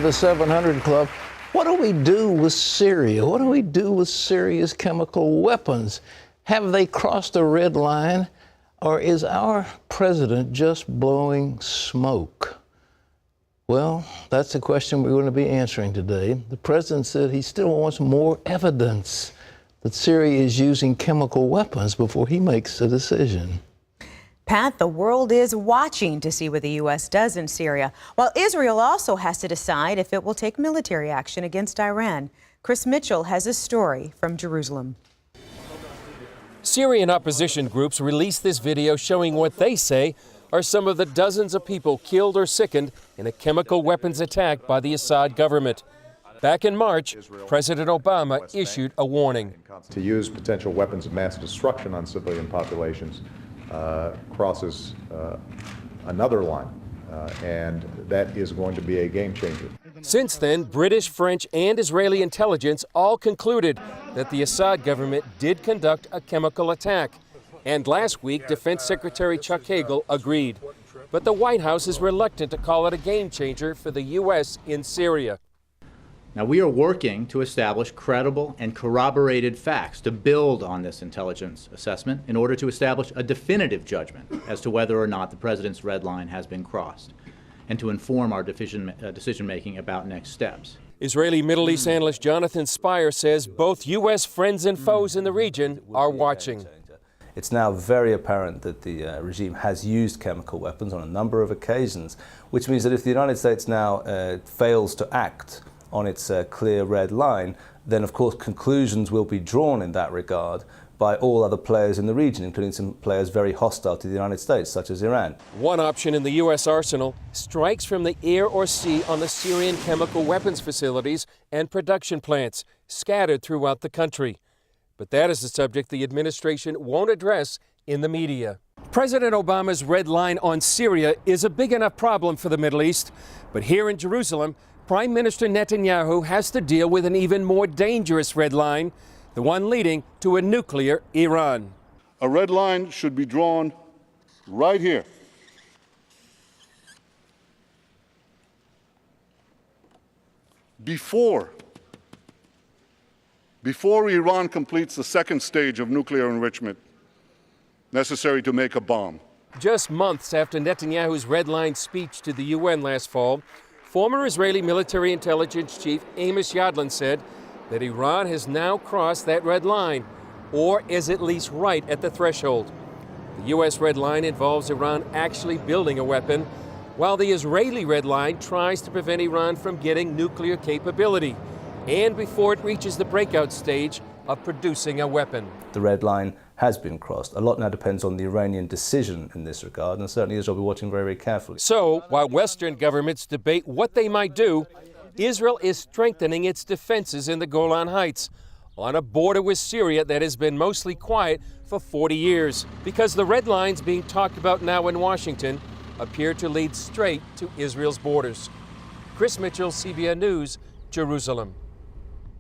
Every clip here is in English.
The 700 Club. What do we do with Syria? What do we do with Syria's chemical weapons? Have they crossed a red line, or is our president just blowing smoke? Well, that's the question we're going to be answering today. The president said he still wants more evidence that Syria is using chemical weapons before he makes a decision. Pat, the world is watching to see what the U.S. does in Syria, while Israel also has to decide if it will take military action against Iran. Chris Mitchell has a story from Jerusalem. Syrian opposition groups released this video showing what they say are some of the dozens of people killed or sickened in a chemical weapons attack by the Assad government. Back in March, President Obama issued a warning. To use potential weapons of mass destruction on civilian populations crosses another line, and that is going to be a game changer. Since then, British, French, and Israeli intelligence all concluded that the Assad government did conduct a chemical attack. And last week, Defense Secretary Chuck Hagel agreed. But the White House is reluctant to call it a game changer for the U.S. in Syria. Now, we are working to establish credible and corroborated facts to build on this intelligence assessment in order to establish a definitive judgment as to whether or not the president's red line has been crossed, and to inform our decision-making about next steps. Israeli Middle East analyst Jonathan Spire says both U.S. friends and foes in the region are watching. It's now very apparent that the regime has used chemical weapons on a number of occasions, which means that if the United States now fails to act on its clear red line, then of course conclusions will be drawn in that regard by all other players in the region, including some players very hostile to the United States, such as Iran. One option in the U.S. arsenal: strikes from the air or sea on the Syrian chemical weapons facilities and production plants scattered throughout the country. But that is a subject the administration won't address in the media. President Obama's red line on Syria is a big enough problem for the Middle East, but here in Jerusalem, Prime Minister Netanyahu has to deal with an even more dangerous red line, the one leading to a nuclear Iran. A red line should be drawn right here. Before Iran completes the second stage of nuclear enrichment necessary to make a bomb. Just months after Netanyahu's red line speech to the UN last fall, former Israeli military intelligence chief Amos Yadlin said that Iran has now crossed that red line, or is at least right at the threshold. The U.S. red line involves Iran actually building a weapon, while the Israeli red line tries to prevent Iran from getting nuclear capability, and before it reaches the breakout stage of producing a weapon. The red line has been crossed. A lot now depends on the Iranian decision in this regard, and certainly Israel will be watching very, very carefully. So, while Western governments debate what they might do, Israel is strengthening its defenses in the Golan Heights, on a border with Syria that has been mostly quiet for 40 years, because the red lines being talked about now in Washington appear to lead straight to Israel's borders. Chris Mitchell, CBN News, Jerusalem.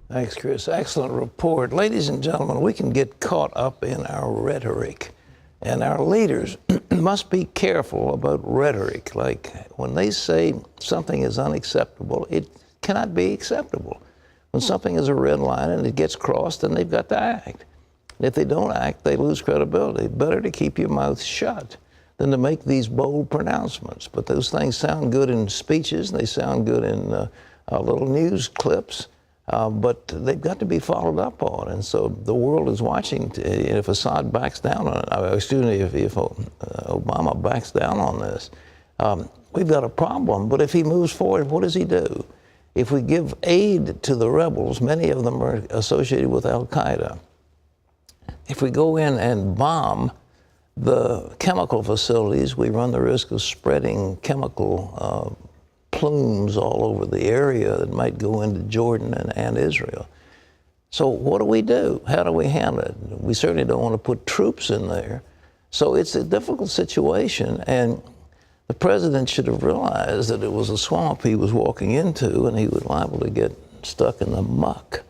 Thanks, Chris. Excellent report. Ladies and gentlemen, we can get caught up in our rhetoric, and our leaders must be careful about rhetoric. Like when they say something is unacceptable, it cannot be acceptable. When something is a red line and it gets crossed, then they've got to act. If they don't act, they lose credibility. Better to keep your mouth shut than to make these bold pronouncements. But those things sound good in speeches, and they sound good in little news clips. But they've got to be followed up on, and so the world is watching. If Assad backs down on it, excuse me, if Obama backs down on this, we've got a problem. But if he moves forward, what does he do? If we give aid to the rebels, many of them are associated with Al-Qaeda. If we go in and bomb the chemical facilities, we run the risk of spreading chemical plumes all over the area that might go into Jordan and Israel. So what do? How do we handle it? We certainly don't want to put troops in there. So it's a difficult situation, and the president should have realized that it was a swamp he was walking into, and he was liable to get stuck in the muck.